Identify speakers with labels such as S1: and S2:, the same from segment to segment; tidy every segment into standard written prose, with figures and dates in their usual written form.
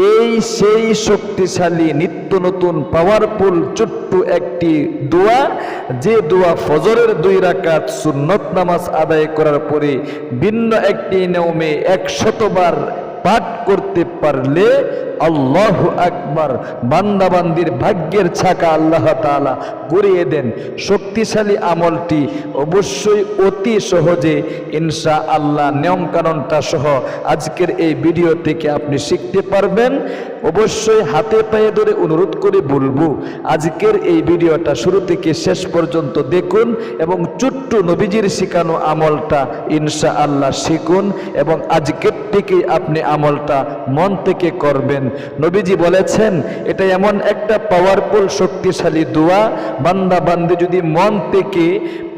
S1: এই সেই শক্তিশালী নিত্য নতুন পাওয়ারফুল ছোট্ট একটি দোয়া, যে দোয়া ফজরের 2 রাকাত সুন্নত নামাজ আদায় করার পরে ভিন্ন একটি নিয়মে 100 বার পাঠ করতে পারলে আল্লাহু আকবার, বান্দাবান্দির ভাগ্যের ছাকা আল্লাহ তাআলা গড়িয়ে দেন। শক্তিশালী আমলটি অবশ্যই অতি সহজে ইনশাআল্লাহ নিয়মকানুনটা সহ আজকের এই ভিডিও থেকে আপনি শিখতে পারবেন। অবশ্যই হাতে পায়ে ধরে অনুরোধ করে বলবো, আজকের এই ভিডিওটা শুরু থেকে শেষ পর্যন্ত দেখুন এবং ছোট্ট নবীজির শেখানো আমলটা ইনশাআল্লাহ শিখুন এবং আজকের থেকে আপনি আমলটা মন থেকে করবেন। নবীজি বলেছেন এটা এমন একটা পাওয়ারফুল শক্তিশালী দোয়া, বান্দা বান্দি যদি মন থেকে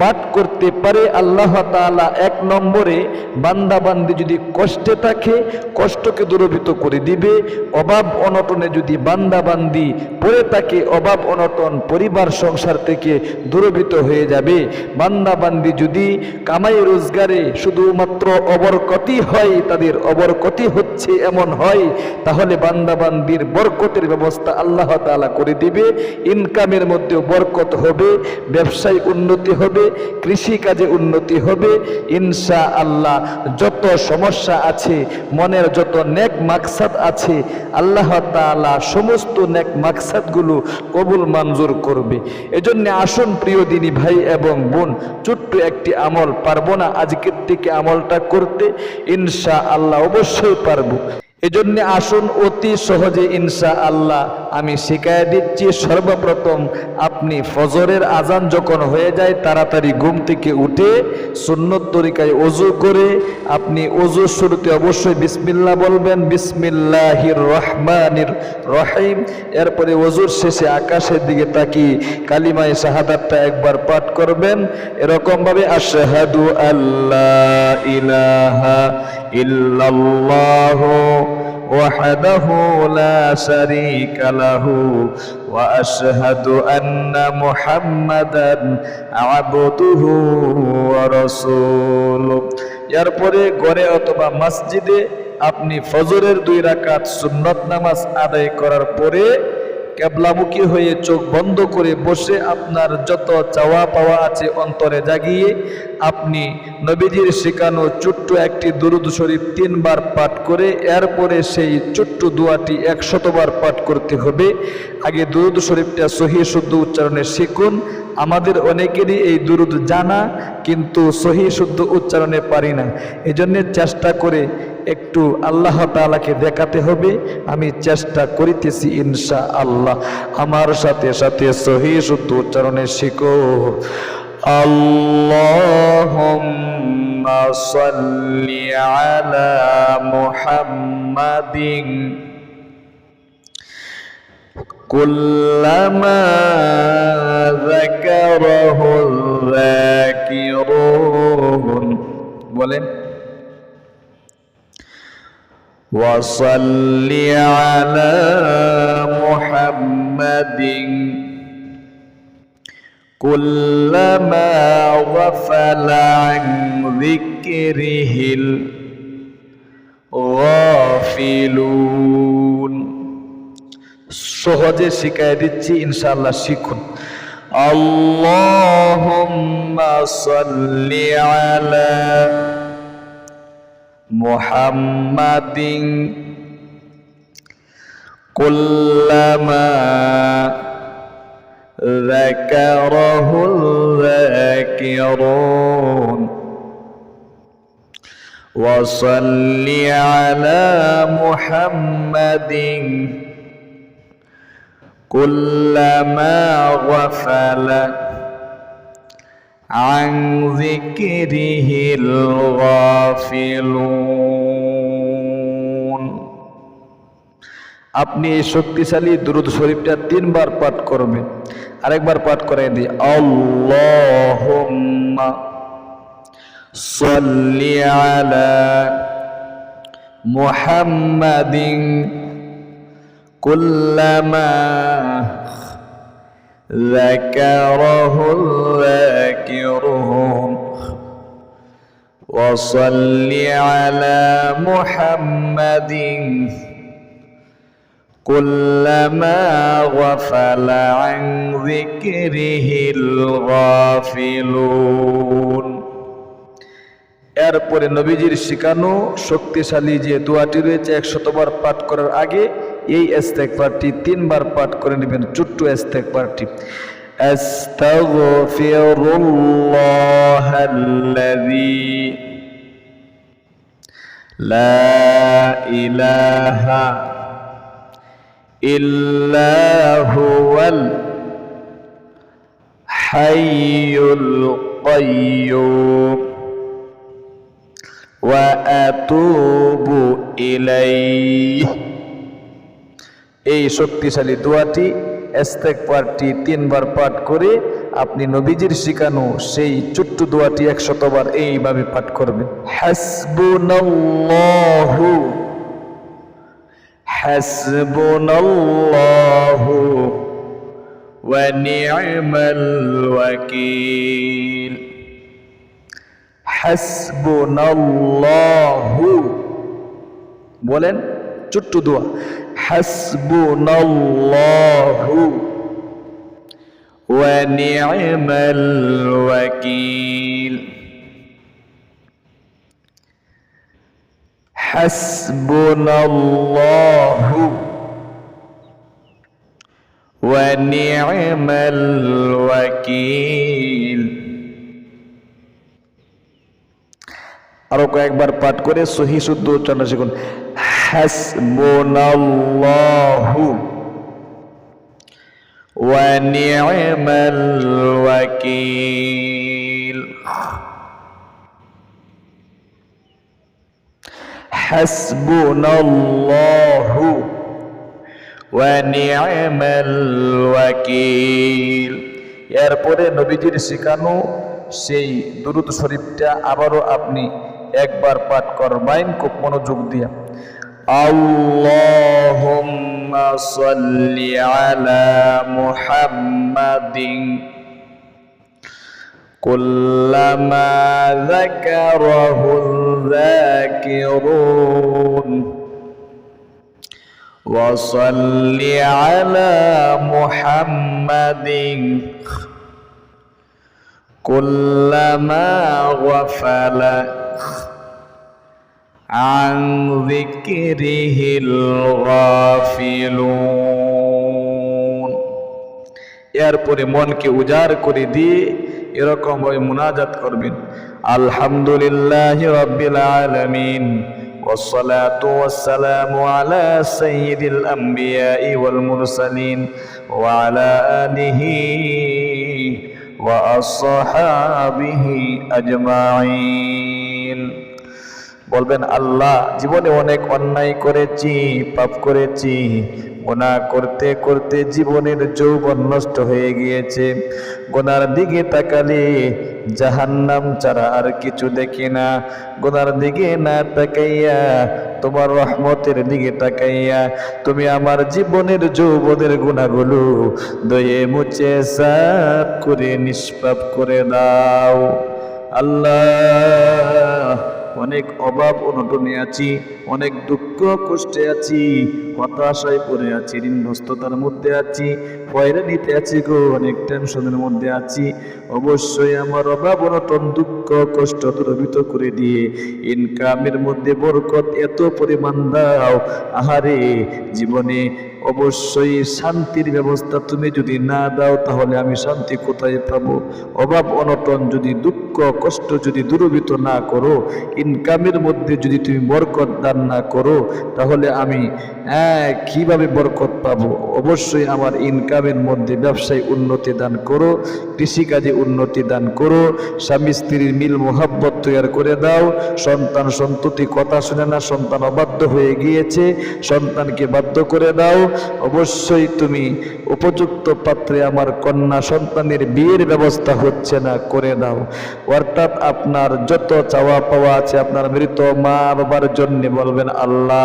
S1: পাঠ করতে পারে আল্লাহ তাআলা 1 নম্বরে বান্দা বান্দি যদি কষ্টে থাকে কষ্টকে দূরীভূত করে দিবে। অভাব অনটনে যদি বান্দা বান্দি পড়ে থাকে অভাব অনটন পরিবার সংসার থেকে দূরীভূত হয়ে যাবে। বান্দা বান্দি যদি কামাই রোজগারে শুধুমাত্র অবরকতই হয়, তাদের অবরকতই হচ্ছে এমন হয়, তাহলে বান্দা বান্দির বরকতের ব্যবস্থা আল্লাহ তাআলা করে দিবে। ইনকামের মধ্যেও বরকত হবে, ব্যবসায় উন্নতি হবে, কৃষি কাজে উন্নতি হবে ইনশাআল্লাহ। যত সমস্যা আছে, মনের যত নেক মাকসাদ আছে আল্লাহ তাআলা সমস্ত নেক মাকসাদগুলো কবুল মঞ্জুর করবে। এজন্য আসুন প্রিয় দিনী ভাই এবং বোন, ছোট্ট একটি আমল, পারবো না আজকের থেকে আমলটা করতে? ইনশাআল্লাহ অবশ্যই পারবো। এজন্য আসুন অতি সহজে ইনশাআল্লাহ আমি শিখাইয়া দিচ্ছি। সর্বপ্রথম আপনি ফজরের আজান যখন হয়ে যায় তাড়াতাড়ি ঘুম থেকে উঠে সুন্নত তরিকায় ওযু করে আপনি ওযুর শুরুতে অবশ্যই বিসমিল্লাহ বলবেন, বিসমিল্লাহির রহমানির রহিম। এরপরে ওযুর শেষে আকাশের দিকে তাকিয়ে কালিমায়ে শাহাদাতটা একবার পাঠ করবেন, এরকম ভাবে আশহাদু আল্লা ইলাহা ইল্লাল্লাহু ওয়াহদাহু লা শারীকা লাহু ওয়া আশহাদু আন্না মুহাম্মাদান আবদুহু ওয়া রাসূলুহু। এরপরে ঘরে অথবা মসজিদে আপনি ফজরের 2 রাকাত সুন্নত নামাজ আদায় করার পরে কেবলামুখী হয়ে চোখ বন্ধ করে বসে আপনার যত চাওয়া পাওয়া আছে অন্তরে জাগিয়ে আপনি নবীজির শেখানো ছোট্ট একটি দুরূদ শরীফ 3 বার পাঠ করে এরপরে সেই ছোট্ট দোয়াটি 100 বার পাঠ করতে হবে। আগে দুরূদ শরীফটা সহিহ শুদ্ধ উচ্চারণে শিখুন। আমাদের অনেকেরই এই দুরূদ জানা কিন্তু সহিহ শুদ্ধ উচ্চারণে পারি না, এজন্য চেষ্টা করে একটু আল্লাহ তাআলাকে দেখাতে হবে। আমি চেষ্টা করিতেছি ইনশাআল্লাহ। আমার সাথে সাথে সহিহ শুদ্ধ উচ্চারণে শিখো। আল্লাহুম্মা সাল্লি আলা মুহাম্মাদিন কুল্লামা যাকারাহুল যাকিরুন। বলেন ওয়াসাল্লি আলা মুহাম্মাদিন কুল্লামা গাফালা আন যিকরিহিল গাফিলুন। সহজে শিখাই দিচ্ছি ইনশাআল্লাহ শিখুন। আল্লাহুম্মা সাল্লি আলা মুহাম্মাদিন কুল্লামা যাকারাহুল যাকিরুন ওয়া সাল্লি আলা মুহাম্মাদিন কুল্লামা গাফালা আন যিকরিহিল গাফিলুন। আপনি এই শক্তিশালী দুরূদ শরীফটা 3 বার পাঠ করবেন। আরেকবার পাঠ করাই দিই, আল্লাহুম্মা সাল্লি আলা মুহাম্মাদিন কুল্লামা যাকারাহুল যাকিরুন ওয়া সাল্লি আলা মুহাম্মাদিন কুল্লামা গাফালা আন যিকরিহিল গাফিলুন। এরপরে নবীজির শিখানো শক্তিশালী যে দোয়াটি রয়েছে 100 বার পাঠ করার আগে এই ইস্তেগফারটি 3 বার পাঠ করে নেবেন। ছোট্ট ইস্তেগফারটি, আস্তাগফিরুল্লাহাল্লাযী লা ইলাহা ইল্লা হুয়াল হাইয়ুল কাইয়্যুম ওয়া আতুবু ইলাইহি। এই শক্তিশালী দোয়াটি ইস্তেগফারটি 3 বার পাঠ করে আপনি নবীজির শিখানো সেই ছোট্ট দোয়াটি 100 বার এইভাবে পাঠ করবেন। হাসবুনাল্লাহু হাসবুনাল্লাহু ওয়া নি'মাল ওয়াকিল। হাসবুনাল্লাহু বলেন, ছোট্ট দোয়া, হাসবুনাল্লাহু ওয়া নি'মাল ওয়াকিল। হাসবুনাল্লাহু ওয়া নি'মাল ওয়াকিল। আরো কয়েকবার পাঠ করে সহি শুদ্ধ উচ্চারণ শিখুন। হাসবুনাল্লাহু ওয়া নি'মাল ওয়াকিল। হাসবুনাল্লাহু ওয়া নি'মাল ওয়াকিল। এরপরে নবীজির শিখানো সেই দুরূদ শরীফটা আবারও আপনি একবার পাঠ করবেন খুব মনোযোগ দিয়ে। আল্লাহুম্মা সাল্লি আলা মুহাম্মাদিন কুল্লামা যাকারাহুল যাকিরুন ওয়া সাল্লি আলা মুহাম্মাদিন কুল্লামা গাফালা আন যিকরিহিল গাফিলুন। এরপরে মনকে উজাড় করে দিয়ে এরকম ভাবে মুনাজাত করবেন। আলহামদুলিল্লাহি রাব্বিল আলামিন والصلاة والسلام على سيد الأنبياء والمرسلين وعلى آله وأصحابه أجمعين। বলবেন, আল্লাহ জীবনে অনেক অন্যায় করেছি, পাপ করেছি, গুনাহ করতে করতে জীবনের যৌবন নষ্ট হয়ে গিয়েছে। গুনার দিকে তাকালে জাহান্নাম ছাড়া আর কিছু দেখি না। গুনার দিকে না তাকাইয়া তোমার রহমতের দিকে তাকাইয়া তুমি আমার জীবনের যৌবনের গুনাহগুলো ধুয়ে মুছে সাফ করে নিষ্পাপ করে দাও। আল্লাহ, অনেক অভাব অনটনে আছি, অনেক দুঃখ কষ্টে আছি, হতাশায় পড়ে আছি, ঋণগ্রস্ততার মধ্যে আছি, হয়রানিতে আছি গো, অনেক টেনশনের মধ্যে আছি। অবশ্যই আমার অভাব অনটন দুঃখ কষ্ট দূরীভূত করে দিয়ে ইনকামের মধ্যে বরকত এত পরিমাণ দাও। আহারে, জীবনে অবশ্যই শান্তির ব্যবস্থা তুমি যদি না দাও তাহলে আমি শান্তি কোথায় পাবো? অভাব অনটন যদি দুঃখ কষ্ট যদি দূরীভূত না করো, ইনকামের মধ্যে যদি তুমি বরকত দান না করো তাহলে আমি কিভাবে বরকত পাবো? অবশ্যই আমার ইনকামের মধ্যে ব্যবসায় উন্নতি দান করো, কৃষিকাজে উন্নতি দান করো, স্বামী স্ত্রীর মিল মোহাব্বত তৈরি করে দাও। সন্তান সন্ততি কথা শুনে না, সন্তান অবাধ্য হয়ে গিয়েছে, সন্তানকে বাধ্য করে দাও। অবশ্যই তুমি উপযুক্ত পাত্রে আমার কন্যা সন্তানের বিয়ের ব্যবস্থা হচ্ছে না, করে দাও। অর্থাৎ আপনার যত চাওয়া পাওয়া আছে আপনার মৃত মা বাবার জন্য বলবেন, আল্লাহ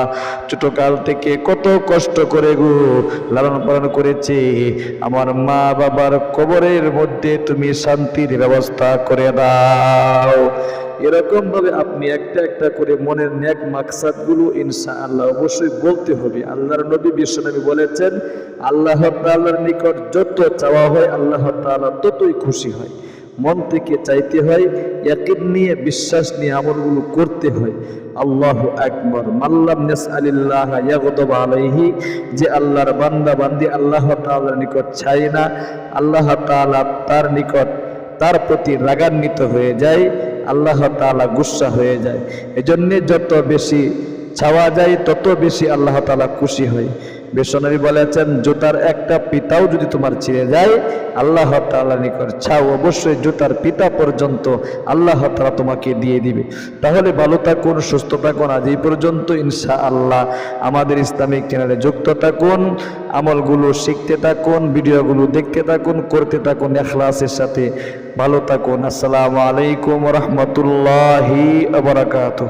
S1: ছোটকাল থেকে কত কষ্ট করে গো লালন পালন করেছে, আমার মা বাবার কবরের মধ্যে তুমি শান্তির ব্যবস্থা করে দাও। এরকম ভাবে আপনি একটা একটা করে মনের নেক মাকসাদগুলো ইনশাআল্লাহ অবশ্যই বলতে হবে। আল্লাহর নবী বিশ্বনবী বলেছেন, আল্লাহ তাআলার নিকট যত চাওয়া হয় আল্লাহ তাআলা ততই খুশি হয়। মন থেকে চাইতে হয়, ইয়াকিন নিয়ে বিশ্বাস নিয়ে আমলগুলো করতে হয়। আল্লাহু আকবার। মাল্লাম নাসআলিল্লাহ ইয়াগদাব আলাইহি, যে আল্লাহর বান্দা বান্দি আল্লাহ তাআলার নিকট চায় না, আল্লাহ তাআলা তার নিকট তার প্রতি রাগান্বিত হয়ে যায়, আল্লাহ তাআলা গুসা হয়ে যায়। এজন্য যত বেশি চাওয়া যায় তত বেশি আল্লাহ তাআলা খুশি হয়। বিশ্বনবী বলেছেন, জুতার একটা পিতাও যদি তোমার ছিঁড়ে যায় আল্লাহ তাআলার নিকট চাও, অবশ্যই জুতার পিতা পর্যন্ত আল্লাহ তাআলা তোমাকে দিয়ে দিবে। তাহলে ভালো থাকুন, সুস্থ থাকুন। আজ এই পর্যন্ত। ইনশাআল্লাহ আমাদের ইসলামিক চ্যানেলে যুক্ত থাকুন, আমলগুলো শিখতে থাকুন, ভিডিওগুলো দেখতে থাকুন, করতে থাকুন ইখলাসের সাথে। ভালো থাকুন। আসসালামু আলাইকুম ওয়া রাহমাতুল্লাহি ওয়া বারাকাতুহু।